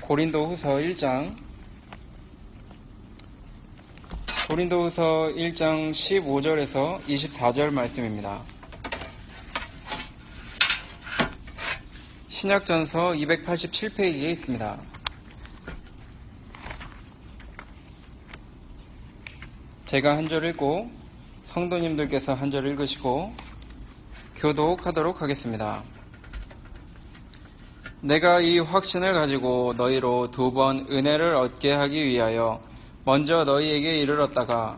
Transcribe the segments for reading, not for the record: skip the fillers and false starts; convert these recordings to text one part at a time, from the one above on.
고린도후서 1장 15절에서 24절 말씀입니다. 신약전서 287페이지에 있습니다. 제가 한 절 읽고 성도님들께서 한 절 읽으시고 교독하도록 하겠습니다. 내가 이 확신을 가지고 너희로 2번 은혜를 얻게 하기 위하여 먼저 너희에게 이르렀다가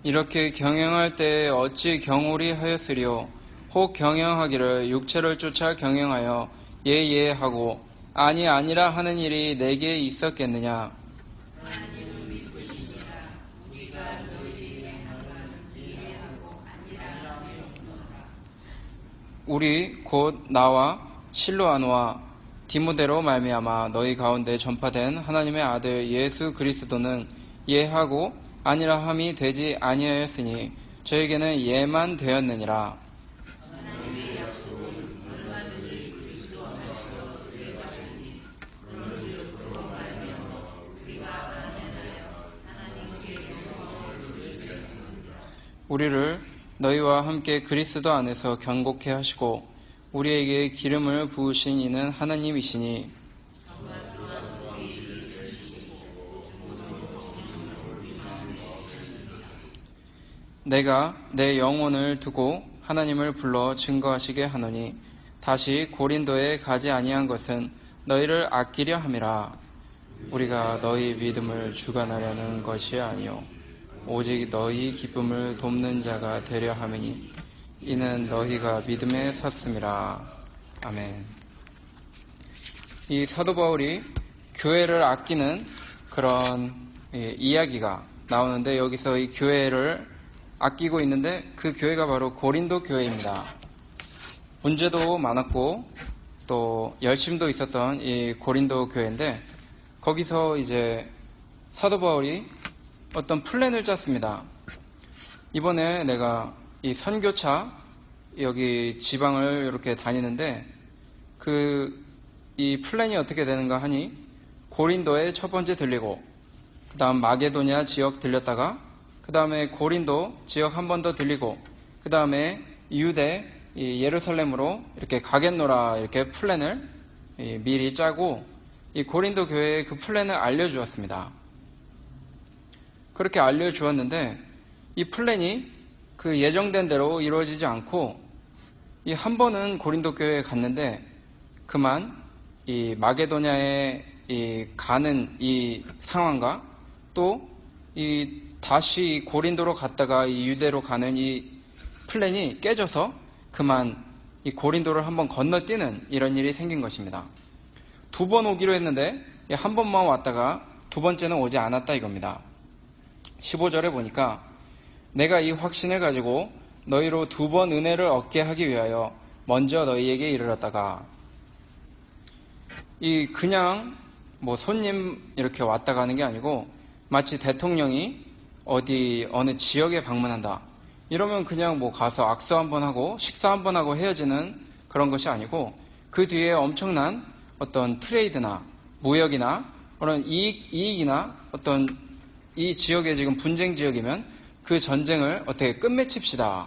이렇게 경영할 때에 어찌 경홀히 하였으리요. 혹 경영하기를 육체를 쫓아 경영하여 예예 하고 아니 아니라 하는 일이 내게 있었겠느냐. 우리 곧 나와 실로아노와 디모데로 말미암아 너희 가운데 전파된 하나님의 아들 예수 그리스도는 예하고 아니라 함이 되지 아니하였으니 저에게는 예만 되었느니라. 우리를 너희와 함께 그리스도 안에서 견고케 하시고 우리에게 기름을 부으신 이는 하나님이시니 내가 내 영혼을 두고 하나님을 불러 증거하시게 하노니 다시 고린도에 가지 아니한 것은 너희를 아끼려 함이라. 우리가 너희 믿음을 주관하려는 것이 아니요 오직 너희 기쁨을 돕는 자가 되려 함이니 이는 너희가 믿음에 섰음이라. 아멘. 이 사도 바울이 교회를 아끼는 그런 이야기가 나오는데 여기서 이 교회를 아끼고 있는데 그 교회가 바로 고린도 교회입니다. 문제도 많았고 또 열심도 있었던 이 고린도 교회인데 거기서 이제 사도 바울이 어떤 플랜을 짰습니다. 이번에 내가 이 선교차 여기 지방을 이렇게 다니는데 이 플랜이 어떻게 되는가 하니 고린도에 첫 번째 들리고 그 다음 마게도냐 지역 들렸다가 그 다음에 고린도 지역 한 번 더 들리고 그 다음에 유대 예루살렘으로 이렇게 가겠노라 이렇게 플랜을 미리 짜고 이 고린도 교회에 그 플랜을 알려주었습니다. 그렇게 알려주었는데 이 플랜이 그 예정된 대로 이루어지지 않고 이 한 번은 고린도 교회에 갔는데 그만 이 마게도냐에 가는 이 상황과 또 다시 고린도로 갔다가 이 유대로 가는 이 플랜이 깨져서 그만 이 고린도를 한번 건너뛰는 이런 일이 생긴 것입니다. 2번 오기로 했는데 한 번만 왔다가 두 번째는 오지 않았다 이겁니다. 15절에 보니까 내가 이 확신을 가지고 너희로 2번 은혜를 얻게 하기 위하여 먼저 너희에게 이르렀다가 그냥 손님 이렇게 왔다 가는 게 아니고 마치 대통령이 어느 지역에 방문한다 이러면 그냥 가서 악수 한번 하고 식사 한번 하고 헤어지는 그런 것이 아니고 그 뒤에 엄청난 어떤 트레이드나 무역이나 그런 이익이나 어떤 이 지역에 지금 분쟁 지역이면 그 전쟁을 어떻게 끝맺힙시다.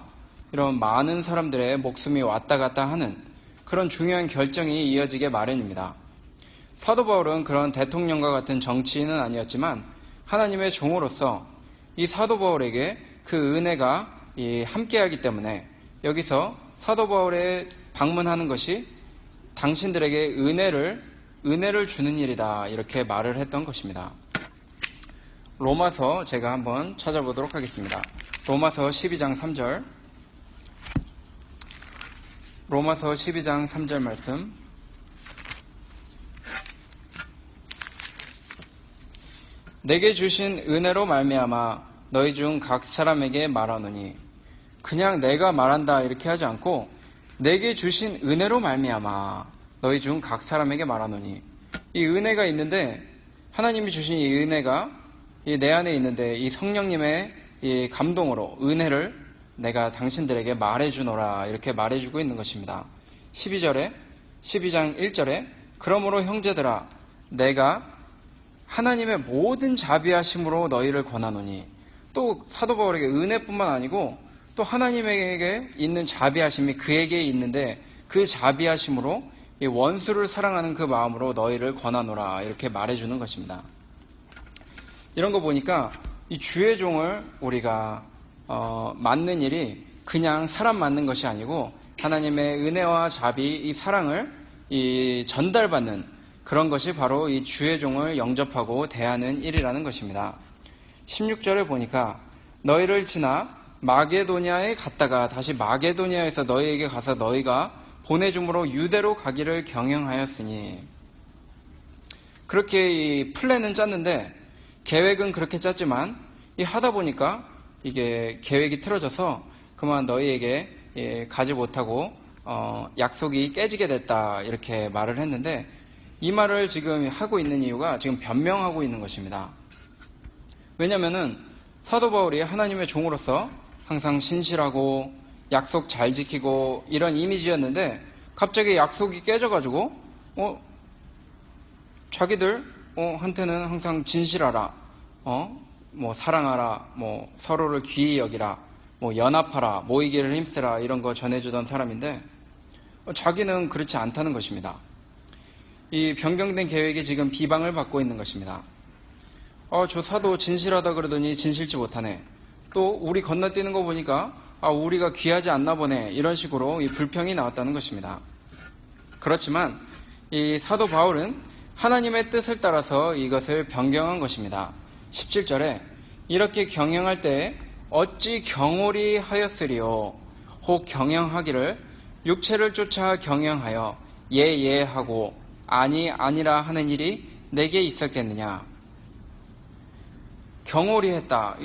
이런 많은 사람들의 목숨이 왔다 갔다 하는 그런 중요한 결정이 이어지게 마련입니다. 사도 바울은 그런 대통령과 같은 정치인은 아니었지만 하나님의 종으로서 이 사도 바울에게 그 은혜가 함께하기 때문에 여기서 사도 바울에 방문하는 것이 당신들에게 은혜를 주는 일이다 이렇게 말을 했던 것입니다. 로마서 제가 한번 찾아보도록 하겠습니다. 로마서 12장 3절 로마서 12장 3절 말씀 내게 주신 은혜로 말미암아 너희 중 각 사람에게 말하노니 그냥 내가 말한다 이렇게 하지 않고 내게 주신 은혜로 말미암아 너희 중 각 사람에게 말하노니 이 은혜가 있는데 하나님이 주신 이 은혜가 이 내 안에 있는데 이 성령님의 이 감동으로 은혜를 내가 당신들에게 말해주노라 이렇게 말해주고 있는 것입니다. 12장 1절에 그러므로 형제들아 내가 하나님의 모든 자비하심으로 너희를 권하노니, 또 사도 바울에게 은혜뿐만 아니고 또 하나님에게 있는 자비하심이 그에게 있는데 그 자비하심으로 이 원수를 사랑하는 그 마음으로 너희를 권하노라 이렇게 말해주는 것입니다. 이런 거 보니까 이 주의 종을 우리가 맡는 일이 그냥 사람 맡는 것이 아니고 하나님의 은혜와 자비, 이 사랑을 이 전달받는 그런 것이 바로 이 주의 종을 영접하고 대하는 일이라는 것입니다. 16절에 보니까 너희를 지나 마게도냐에 갔다가 다시 마게도냐에서 너희에게 가서 너희가 보내줌으로 유대로 가기를 경영하였으니, 그렇게 이 플랜은 짰는데 계획은 그렇게 짰지만 이 하다 보니까 이게 계획이 틀어져서 그만 너희에게 가지 못하고 약속이 깨지게 됐다 이렇게 말을 했는데, 이 말을 지금 하고 있는 이유가 지금 변명하고 있는 것입니다. 왜냐면은 사도 바울이 하나님의 종으로서 항상 신실하고 약속 잘 지키고 이런 이미지였는데 갑자기 약속이 깨져가지고 자기들 한테는 항상 진실하라, 뭐 사랑하라, 뭐 서로를 귀히 여기라, 뭐 연합하라, 모이기를 힘쓰라 이런 거 전해주던 사람인데 자기는 그렇지 않다는 것입니다. 이 변경된 계획이 지금 비방을 받고 있는 것입니다. 저 사도 진실하다 그러더니 진실지 못하네. 또 우리 건너뛰는 거 보니까 우리가 귀하지 않나 보네. 이런 식으로 이 불평이 나왔다는 것입니다. 그렇지만 이 사도 바울은 하나님의 뜻을 따라서 이것을 변경한 것입니다. 17절에 이렇게 경영할 때 어찌 경홀히 하였으리요. 혹 경영하기를 육체를 쫓아 경영하여 예하고 아니라 하는 일이 내게 있었겠느냐. 경홀히 했다.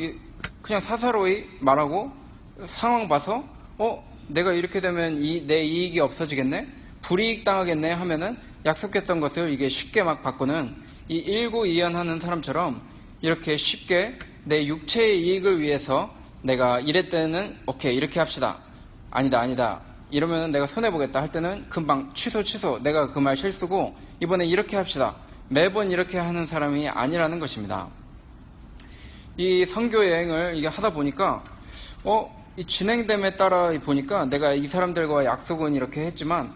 그냥 사사로이 말하고 상황 봐서 내가 이렇게 되면 내 이익이 없어지겠네? 불이익 당하겠네? 하면은 약속했던 것을 이게 쉽게 막 바꾸는 이 일구이연하는 사람처럼 이렇게 쉽게 내 육체의 이익을 위해서 내가 이럴 때는 오케이 이렇게 합시다. 아니다. 이러면 내가 손해보겠다 할 때는 금방 취소. 내가 그 말 실수고 이번에 이렇게 합시다. 매번 이렇게 하는 사람이 아니라는 것입니다. 이 선교 여행을 이게 하다 보니까 이 진행됨에 따라 보니까 내가 이 사람들과 약속은 이렇게 했지만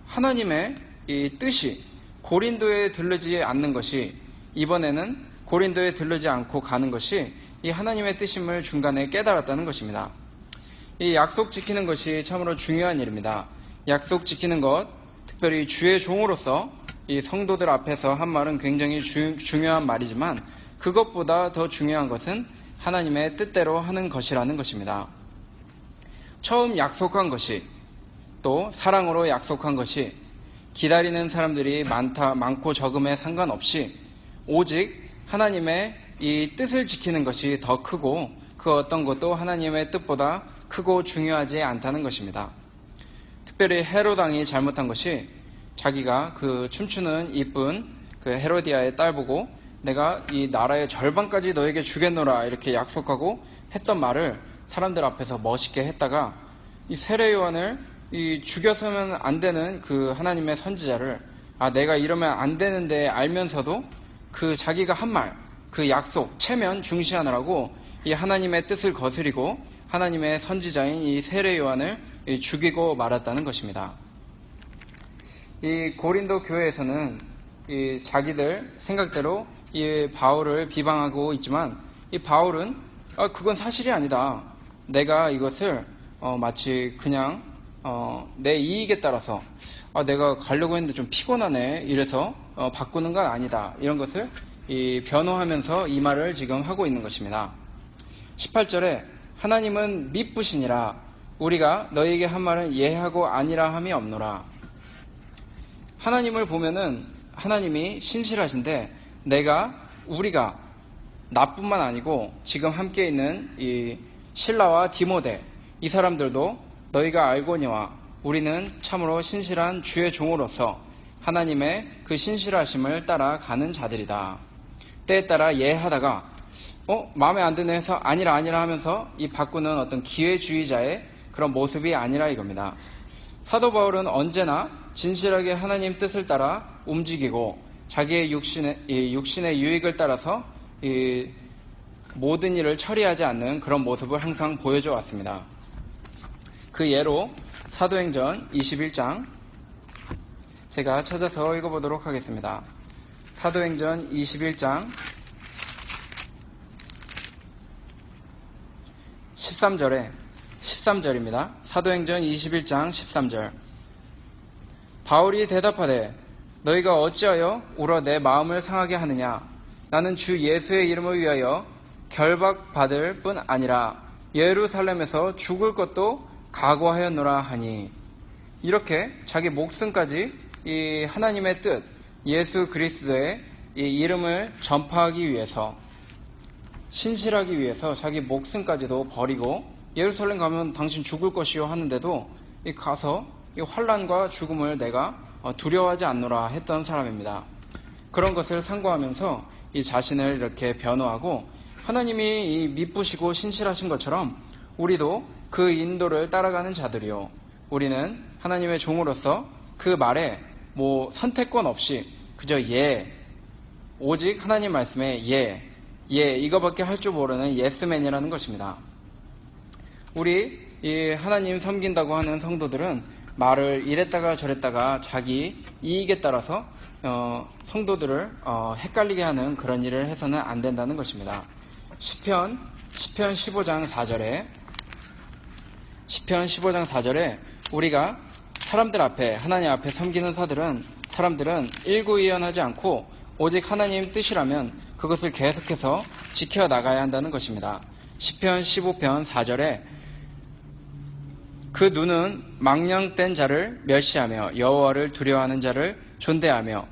하나님의 이 뜻이 고린도에 들르지 않는 것이, 이번에는 고린도에 들르지 않고 가는 것이 이 하나님의 뜻임을 중간에 깨달았다는 것입니다. 이 약속 지키는 것이 참으로 중요한 일입니다. 약속 지키는 것, 특별히 주의 종으로서 이 성도들 앞에서 한 말은 굉장히 중요한 말이지만 그것보다 더 중요한 것은 하나님의 뜻대로 하는 것이라는 것입니다. 처음 약속한 것이, 또 사랑으로 약속한 것이 기다리는 사람들이 많고 적음에 상관없이 오직 하나님의 이 뜻을 지키는 것이 더 크고 그 어떤 것도 하나님의 뜻보다 크고 중요하지 않다는 것입니다. 특별히 헤롯 왕이 잘못한 것이 자기가 그 춤추는 이쁜 그 헤로디아의 딸 보고 내가 이 나라의 절반까지 너에게 주겠노라 이렇게 약속하고 했던 말을 사람들 앞에서 멋있게 했다가 이 세례 요한을 이 죽여서는 안 되는 그 하나님의 선지자를 내가 이러면 안 되는데 알면서도 그 자기가 한 말, 그 약속, 체면 중시하느라고 이 하나님의 뜻을 거스리고 하나님의 선지자인 이 세례 요한을 죽이고 말았다는 것입니다. 이 고린도 교회에서는 이 자기들 생각대로 이 바울을 비방하고 있지만 이 바울은 그건 사실이 아니다. 내가 이것을 마치 그냥 내 이익에 따라서 내가 가려고 했는데 좀 피곤하네 이래서 바꾸는 건 아니다. 이런 것을 변호하면서 이 말을 지금 하고 있는 것입니다. 18절에 하나님은 미쁘시니라 우리가 너희에게 한 말은 예하고 아니라 함이 없노라. 하나님을 보면은 하나님이 신실하신데 우리가 나뿐만 아니고 지금 함께 있는 이 실라와 디모데 이 사람들도 너희가 알거니와 우리는 참으로 신실한 주의 종으로서 하나님의 그 신실하심을 따라가는 자들이다. 때에 따라 예 하다가 마음에 안 드네 해서 아니라 하면서 이 바꾸는 어떤 기회주의자의 그런 모습이 아니라 이겁니다. 사도 바울은 언제나 진실하게 하나님 뜻을 따라 움직이고 자기의 육신의 유익을 따라서 이 모든 일을 처리하지 않는 그런 모습을 항상 보여줘 왔습니다. 그 예로 사도행전 21장 제가 찾아서 읽어보도록 하겠습니다. 사도행전 21장 13절입니다. 사도행전 21장 13절. 바울이 대답하되 너희가 어찌하여 울어 내 마음을 상하게 하느냐? 나는 주 예수의 이름을 위하여 결박받을 뿐 아니라 예루살렘에서 죽을 것도 각오하였노라 하니. 이렇게 자기 목숨까지 이 하나님의 뜻, 예수 그리스도의 이 이름을 전파하기 위해서, 신실하기 위해서 자기 목숨까지도 버리고 예루살렘 가면 당신 죽을 것이요 하는데도 가서 이 환난과 죽음을 내가 두려워하지 않노라 했던 사람입니다. 그런 것을 상고하면서 이 자신을 이렇게 변호하고 하나님이 이 미쁘시고 신실하신 것처럼 우리도 그 인도를 따라가는 자들이요, 우리는 하나님의 종으로서 그 말에 뭐 선택권 없이 그저 오직 하나님 말씀에 이거밖에 할 줄 모르는 예스맨이라는 것입니다. 우리 이 하나님 섬긴다고 하는 성도들은 말을 이랬다가 저랬다가 자기 이익에 따라서 성도들을 헷갈리게 하는 그런 일을 해서는 안 된다는 것입니다. 시편 15장 4절에 우리가 사람들 앞에, 하나님 앞에 섬기는 사람들은 일구이연하지 않고 오직 하나님 뜻이라면 그것을 계속해서 지켜나가야 한다는 것입니다. 시편 15편 4절에 그 눈은 망령된 자를 멸시하며 여호와를 두려워하는 자를 존대하며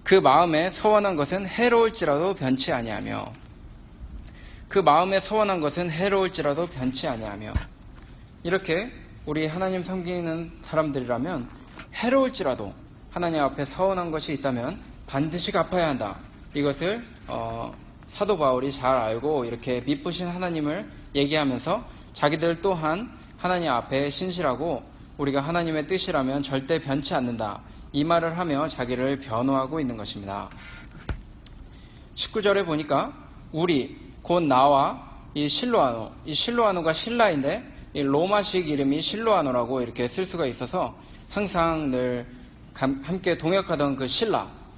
그 마음에 서원한 것은 해로울지라도 변치 아니하며, 그 마음에 서원한 것은 해로울지라도 변치 아니하며. 이렇게 우리 하나님 섬기는 사람들이라면 해로울지라도 하나님 앞에 서원한 것이 있다면 반드시 갚아야 한다. 이것을 사도 바울이 잘 알고 이렇게 미쁘신 하나님을 얘기하면서 자기들 또한 하나님 앞에 신실하고 우리가 하나님의 뜻이라면 절대 변치 않는다, 이 말을 하며 자기를 변호하고 있는 것입니다. 19절에 보니까 우리 곧 나와 이 실로아노가 신라인데 이 로마식 이름이 실로아노라고 이렇게 쓸 수가 있어서 항상 늘 함께 동역하던 그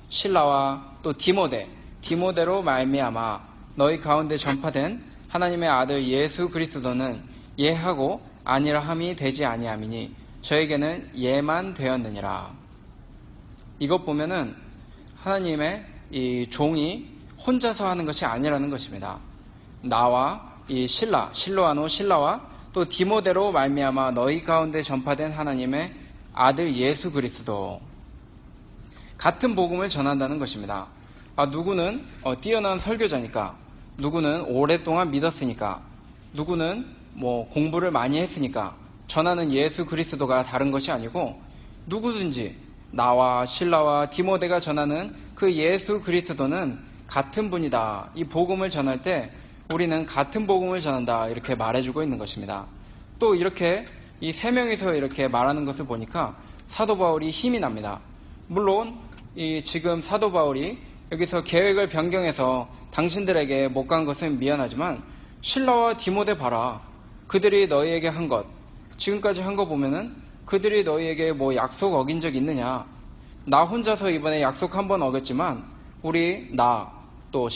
신라와 또 디모데로 말미암아 너희 가운데 전파된 하나님의 아들 예수 그리스도는 예하고 아니라함이 되지 아니함이니 저에게는 예만 되었느니라. 이것 보면은 하나님의 이 종이 혼자서 하는 것이 아니라는 것입니다. 나와 이 신라와 또 디모데로 말미암아 너희 가운데 전파된 하나님의 아들 예수 그리스도, 같은 복음을 전한다는 것입니다. 누구는 뛰어난 설교자니까, 누구는 오랫동안 믿었으니까, 누구는 뭐 공부를 많이 했으니까 전하는 예수 그리스도가 다른 것이 아니고, 누구든지 나와 신라와 디모데가 전하는 그 예수 그리스도는 같은 분이다. 이 복음을 전할 때 우리는 같은 복음을 전한다, 이렇게 말해주고 있는 것입니다. 또 이렇게 이 세 명이서 이렇게 말하는 것을 보니까 사도 바울이 힘이 납니다. 물론 지금 사도 바울이 여기서 계획을 변경해서 당신들에게 못 간 것은 미안하지만 신라와 디모데 봐라, 그들이 너희에게 한 것, 지금까지 한 거 보면은 그들이 너희에게 뭐 약속 어긴 적 있느냐? 나 혼자서 이번에 약속 한 번 어겼지만 나 또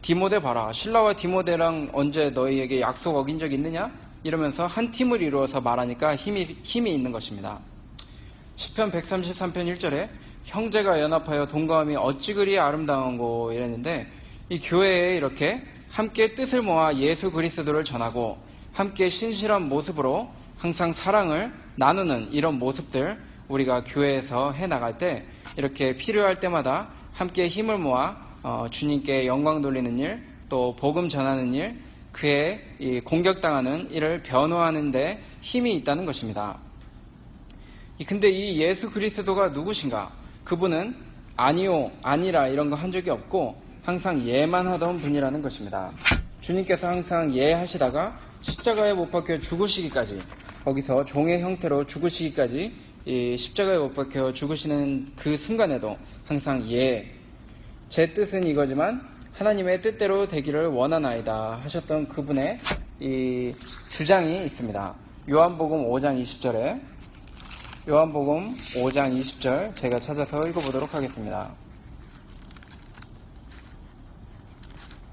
디모데 봐라, 신라와 디모데랑 언제 너희에게 약속 어긴 적 있느냐? 이러면서 한 팀을 이루어서 말하니까 힘이 있는 것입니다. 시편 133편 1절에 형제가 연합하여 동거함이 어찌 그리 아름다운고 이랬는데, 이 교회에 이렇게 함께 뜻을 모아 예수 그리스도를 전하고 함께 신실한 모습으로 항상 사랑을 나누는 이런 모습들, 우리가 교회에서 해나갈 때 이렇게 필요할 때마다 함께 힘을 모아 주님께 영광 돌리는 일, 또 복음 전하는 일, 그의 이 공격당하는 일을 변호하는 데 힘이 있다는 것입니다. 근데 이 예수 그리스도가 누구신가? 그분은 아니요, 아니라 이런 거 한 적이 없고 항상 예만 하던 분이라는 것입니다. 주님께서 항상 예 하시다가 십자가에 못 박혀 죽으시기까지, 거기서 종의 형태로 죽으시기까지 이 십자가에 못 박혀 죽으시는 그 순간에도 항상 예, 제 뜻은 이거지만 하나님의 뜻대로 되기를 원하나이다 하셨던 그분의 이 주장이 있습니다. 요한복음 5장 20절에, 요한복음 5장 20절 제가 찾아서 읽어보도록 하겠습니다.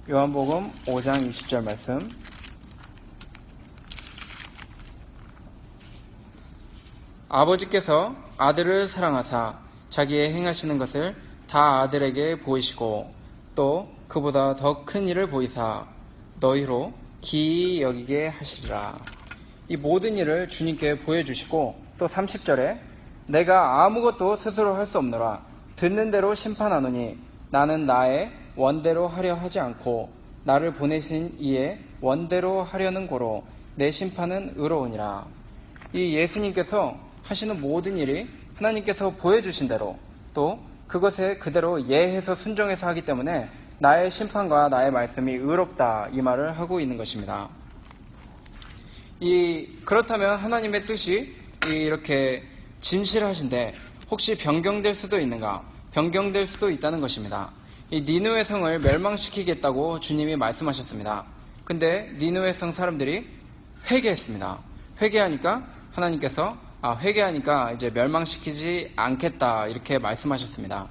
요한복음 5장 20절 말씀. 아버지께서 아들을 사랑하사 자기의 행하시는 것을 다 아들에게 보이시고 또 그보다 더 큰 일을 보이사 너희로 기이 여기게 하시리라. 이 모든 일을 주님께 보여주시고 또 30절에 내가 아무것도 스스로 할 수 없노라. 듣는 대로 심판하노니 나는 나의 원대로 하려 하지 않고 나를 보내신 이의 원대로 하려는 고로 내 심판은 의로우니라. 이 예수님께서 하시는 모든 일이 하나님께서 보여주신 대로 또 그것에 그대로 예해서 순종해서 하기 때문에 나의 심판과 나의 말씀이 의롭다, 이 말을 하고 있는 것입니다. 그렇다면 하나님의 뜻이 이렇게 진실하신데 혹시 변경될 수도 있는가? 변경될 수도 있다는 것입니다. 이 니느웨 성을 멸망시키겠다고 주님이 말씀하셨습니다. 근데 니느웨 성 사람들이 회개했습니다. 회개하니까 하나님께서 회개하니까 이제 멸망시키지 않겠다, 이렇게 말씀하셨습니다.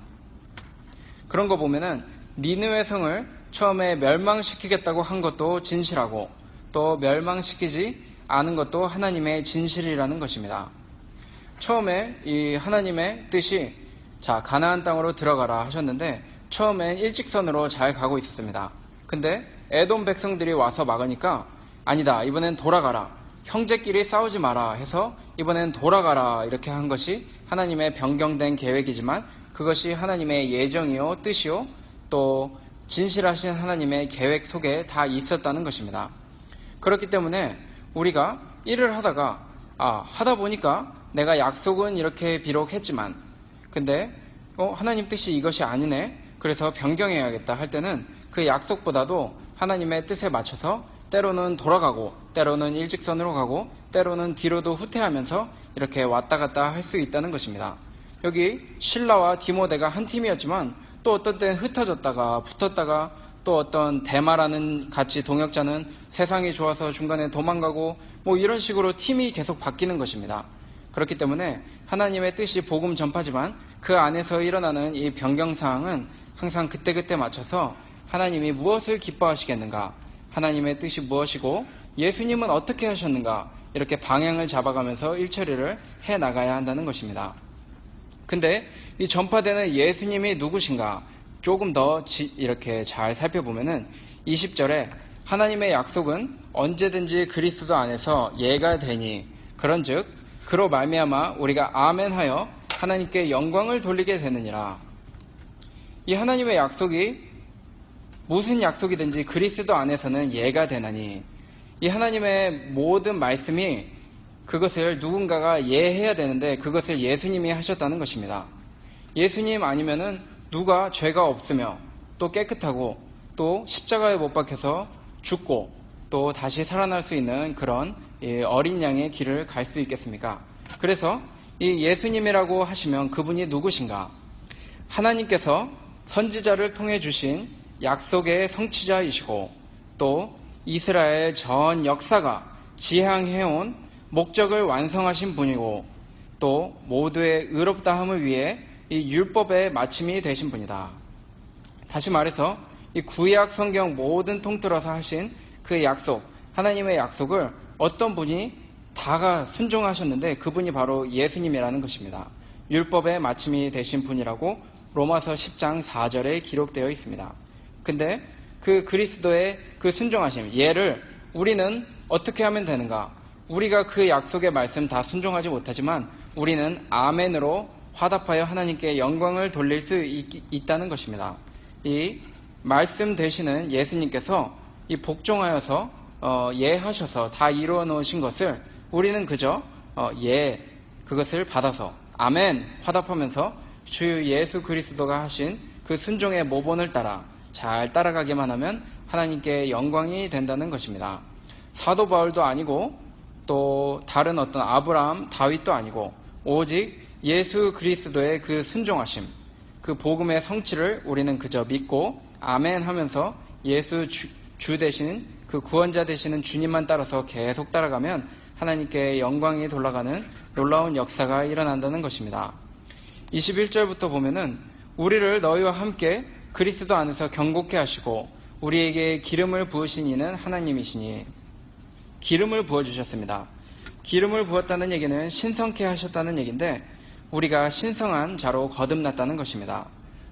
그런 거 보면은 니느웨 성을 처음에 멸망시키겠다고 한 것도 진실하고 또 멸망시키지 않은 것도 하나님의 진실이라는 것입니다. 처음에 이 하나님의 뜻이 가나안 땅으로 들어가라 하셨는데 처음엔 일직선으로 잘 가고 있었습니다. 근데 에돔 백성들이 와서 막으니까 아니다, 이번엔 돌아가라, 형제끼리 싸우지 마라 해서 이번엔 돌아가라, 이렇게 한 것이 하나님의 변경된 계획이지만 그것이 하나님의 예정이요 뜻이요 또 진실하신 하나님의 계획 속에 다 있었다는 것입니다. 그렇기 때문에 우리가 일을 하다가 하다 보니까 내가 약속은 이렇게 비록 했지만 근데 하나님 뜻이 이것이 아니네, 그래서 변경해야겠다 할 때는 그 약속보다도 하나님의 뜻에 맞춰서 때로는 돌아가고 때로는 일직선으로 가고 때로는 뒤로도 후퇴하면서 이렇게 왔다 갔다 할 수 있다는 것입니다. 여기 실라와 디모데가 한 팀이었지만 또 어떤 때는 흩어졌다가 붙었다가 또 어떤 데마라는 같이 동역자는 세상이 좋아서 중간에 도망가고 이런 식으로 팀이 계속 바뀌는 것입니다. 그렇기 때문에 하나님의 뜻이 복음 전파지만 그 안에서 일어나는 이 변경사항은 항상 그때그때 맞춰서 하나님이 무엇을 기뻐하시겠는가, 하나님의 뜻이 무엇이고 예수님은 어떻게 하셨는가, 이렇게 방향을 잡아가면서 일처리를 해나가야 한다는 것입니다. 근데 이 전파되는 예수님이 누구신가 조금 더 이렇게 잘 살펴보면은 20절에 하나님의 약속은 언제든지 그리스도 안에서 예가 되니 그런즉 그로 말미암아 우리가 아멘하여 하나님께 영광을 돌리게 되느니라. 이 하나님의 약속이 무슨 약속이든지 그리스도 안에서는 예가 되나니, 이 하나님의 모든 말씀이 그것을 누군가가 예해야 되는데 그것을 예수님이 하셨다는 것입니다. 예수님 아니면은 누가 죄가 없으며 또 깨끗하고 또 십자가에 못 박혀서 죽고 또 다시 살아날 수 있는 그런 어린 양의 길을 갈 수 있겠습니까? 그래서 이 예수님이라고 하시면 그분이 누구신가? 하나님께서 선지자를 통해 주신 약속의 성취자이시고 또 이스라엘 전 역사가 지향해온 목적을 완성하신 분이고 또 모두의 의롭다함을 위해 이 율법의 마침이 되신 분이다. 다시 말해서 이 구약 성경 모든 통틀어서 하신 그 약속, 하나님의 약속을 어떤 분이 다가 순종하셨는데 그분이 바로 예수님이라는 것입니다. 율법의 마침이 되신 분이라고 로마서 10장 4절에 기록되어 있습니다. 근데 그 그리스도의 그 순종하심, 예를 우리는 어떻게 하면 되는가? 우리가 그 약속의 말씀 다 순종하지 못하지만 우리는 아멘으로 화답하여 하나님께 영광을 돌릴 수 있다는 것입니다. 이 말씀 되시는 예수님께서 이 복종하여서 예하셔서 다 이루어 놓으신 것을 우리는 그저 그것을 받아서 아멘 화답하면서 주 예수 그리스도가 하신 그 순종의 모본을 따라 잘 따라가기만 하면 하나님께 영광이 된다는 것입니다. 사도 바울도 아니고 또 다른 어떤 아브라함, 다윗도 아니고 오직 예수 그리스도의 그 순종하심, 그 복음의 성취를 우리는 그저 믿고 아멘 하면서 예수 주 되신 그 구원자 되시는 주님만 따라서 계속 따라가면 하나님께 영광이 돌아가는 놀라운 역사가 일어난다는 것입니다. 21절부터 보면은 우리를 너희와 함께 그리스도 안에서 경고케 하시고 우리에게 기름을 부으신 이는 하나님이시니, 기름을 부어주셨습니다. 기름을 부었다는 얘기는 신성케 하셨다는 얘기인데 우리가 신성한 자로 거듭났다는 것입니다.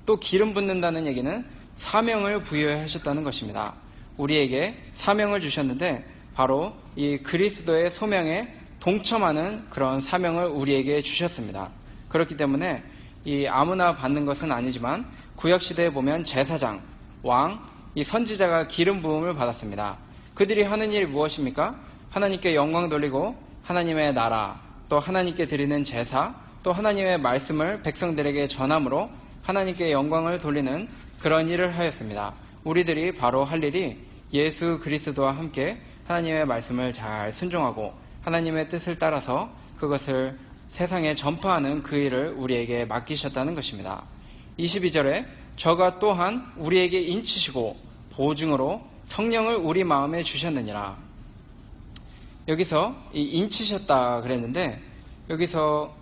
또 기름 붓는다는 얘기는 사명을 부여하셨다는 것입니다. 우리에게 사명을 주셨는데 바로 이 그리스도의 소명에 동참하는 그런 사명을 우리에게 주셨습니다. 그렇기 때문에 이 아무나 받는 것은 아니지만 구약시대에 보면 제사장, 왕, 이 선지자가 기름 부음을 받았습니다. 그들이 하는 일이 무엇입니까? 하나님께 영광 돌리고 하나님의 나라, 또 하나님께 드리는 제사, 또 하나님의 말씀을 백성들에게 전함으로 하나님께 영광을 돌리는 그런 일을 하였습니다. 우리들이 바로 할 일이 예수 그리스도와 함께 하나님의 말씀을 잘 순종하고 하나님의 뜻을 따라서 그것을 세상에 전파하는 그 일을 우리에게 맡기셨다는 것입니다. 22절에 저가 또한 우리에게 인치시고 보증으로 성령을 우리 마음에 주셨느니라. 여기서 이 인치셨다 그랬는데 여기서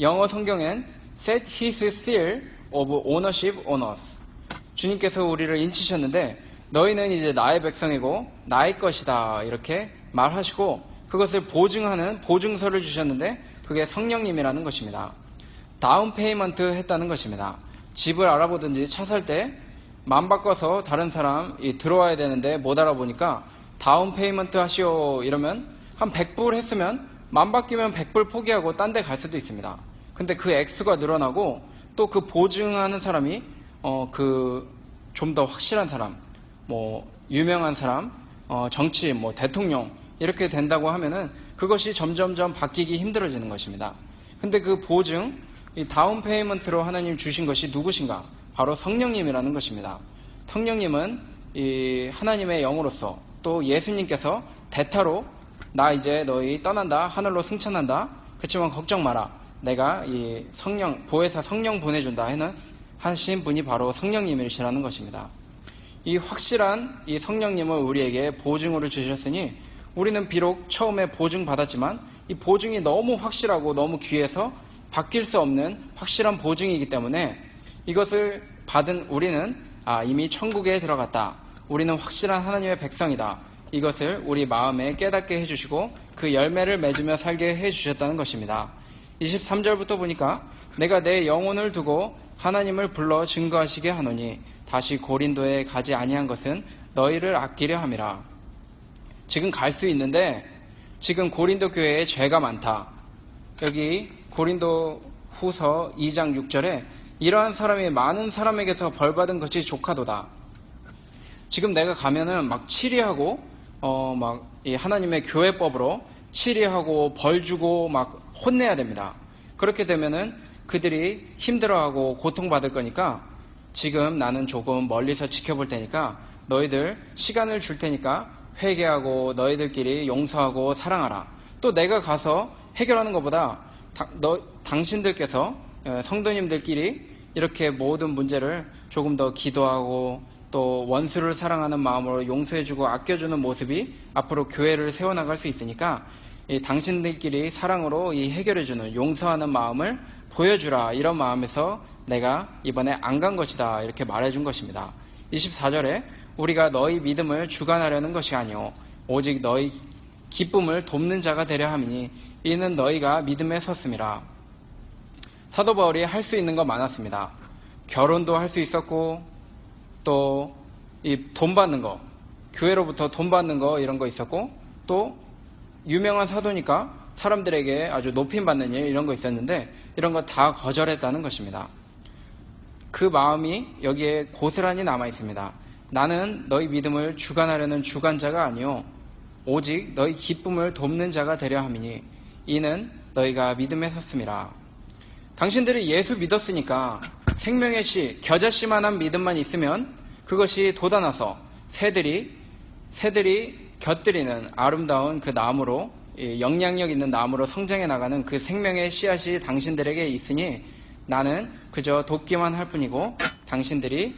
영어 성경엔 set his seal of ownership on us. 주님께서 우리를 인치셨는데 너희는 이제 나의 백성이고 나의 것이다 이렇게 말하시고 그것을 보증하는 보증서를 주셨는데 그게 성령님이라는 것입니다. 다운 페이먼트 했다는 것입니다. 집을 알아보든지 차 살 때 맘 바꿔서 다른 사람이 들어와야 되는데 못 알아보니까 다운 페이먼트 하시오 이러면 한 100불 했으면 맘 바뀌면 100불 포기하고 딴 데 갈 수도 있습니다. 근데 그 액수가 늘어나고 또 그 보증하는 사람이 좀 더 확실한 사람, 뭐 유명한 사람, 정치인, 뭐 대통령 이렇게 된다고 하면은 그것이 점점점 바뀌기 힘들어지는 것입니다. 근데 그 보증, 이 다운 페이먼트로 하나님 주신 것이 누구신가? 바로 성령님이라는 것입니다. 성령님은 이 하나님의 영으로서 또 예수님께서 대타로 나 이제 너희 떠난다, 하늘로 승천한다. 그렇지만 걱정 마라. 내가 이 성령, 보혜사 성령 보내준다 하신 분이 바로 성령님이시라는 것입니다. 이 확실한 이 성령님을 우리에게 보증으로 주셨으니 우리는 비록 처음에 보증받았지만 이 보증이 너무 확실하고 너무 귀해서 바뀔 수 없는 확실한 보증이기 때문에 이것을 받은 우리는 이미 천국에 들어갔다. 우리는 확실한 하나님의 백성이다. 이것을 우리 마음에 깨닫게 해주시고 그 열매를 맺으며 살게 해주셨다는 것입니다. 23절부터 보니까 내가 내 영혼을 두고 하나님을 불러 증거하시게 하노니 다시 고린도에 가지 아니한 것은 너희를 아끼려 함이라. 지금 갈 수 있는데 지금 고린도 교회에 죄가 많다. 여기 고린도 후서 2장 6절에 이러한 사람이 많은 사람에게서 벌받은 것이 조카도다. 지금 내가 가면은 막 치리하고 이 하나님의 교회법으로 치리하고 벌 주고 막 혼내야 됩니다. 그렇게 되면은 그들이 힘들어하고 고통받을 거니까 지금 나는 조금 멀리서 지켜볼 테니까 너희들 시간을 줄 테니까 회개하고 너희들끼리 용서하고 사랑하라. 또 내가 가서 해결하는 것보다 당신들께서 성도님들끼리 이렇게 모든 문제를 조금 더 기도하고 또 원수를 사랑하는 마음으로 용서해주고 아껴주는 모습이 앞으로 교회를 세워나갈 수 있으니까 당신들끼리 사랑으로 이 해결해주는 용서하는 마음을 보여주라. 이런 마음에서 내가 이번에 안 간 것이다. 이렇게 말해준 것입니다. 24절에 우리가 너희 믿음을 주관하려는 것이 아니오 오직 너희 기쁨을 돕는 자가 되려 함이니 이는 너희가 믿음에 섰음이라. 사도 바울이 할 수 있는 거 많았습니다. 결혼도 할 수 있었고 또 이 돈 받는 거, 교회로부터 돈 받는 거 이런 거 있었고 또 유명한 사도니까 사람들에게 아주 높임받는 일 이런 거 있었는데 이런 거 다 거절했다는 것입니다. 그 마음이 여기에 고스란히 남아 있습니다. 나는 너희 믿음을 주관하려는 주관자가 아니요 오직 너희 기쁨을 돕는 자가 되려 함이니 이는 너희가 믿음에 섰음이라. 당신들이 예수 믿었으니까 생명의 씨, 겨자씨만한 믿음만 있으면 그것이 돋아나서 새들이 곁들이는 아름다운 그 나무로, 영향력 있는 나무로 성장해 나가는 그 생명의 씨앗이 당신들에게 있으니 나는 그저 돕기만 할 뿐이고 당신들이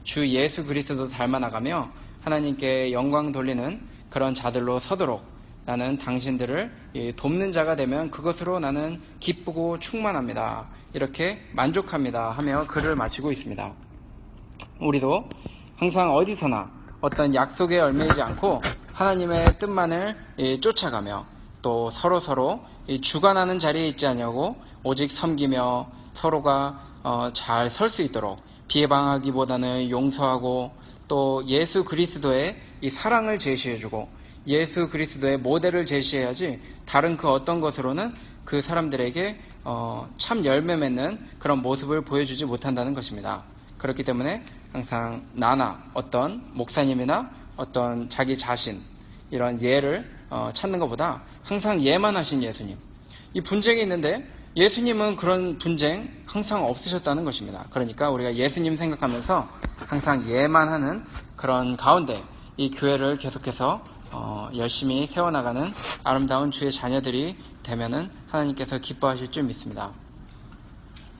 주 예수 그리스도 닮아나가며 하나님께 영광 돌리는 그런 자들로 서도록 나는 당신들을 돕는 자가 되면 그것으로 나는 기쁘고 충만합니다. 이렇게 만족합니다 하며 글을 마치고 있습니다. 우리도 항상 어디서나 어떤 약속에 얽매이지 않고 하나님의 뜻만을 쫓아가며 또 서로 주관하는 자리에 있지 않냐고 오직 섬기며 서로가 잘 설 수 있도록 비방하기보다는 용서하고 또 예수 그리스도의 이 사랑을 제시해주고 예수 그리스도의 모델을 제시해야지 다른 그 어떤 것으로는 그 사람들에게 참 열매 맺는 그런 모습을 보여주지 못한다는 것입니다. 그렇기 때문에 항상 나나 어떤 목사님이나 어떤 자기 자신 이런 예를 찾는 것보다 항상 예만 하신 예수님, 이 분쟁이 있는데 예수님은 그런 분쟁 항상 없으셨다는 것입니다. 그러니까 우리가 예수님 생각하면서 항상 예만 하는 그런 가운데 이 교회를 계속해서 열심히 세워나가는 아름다운 주의 자녀들이 되면은 하나님께서 기뻐하실 줄 믿습니다.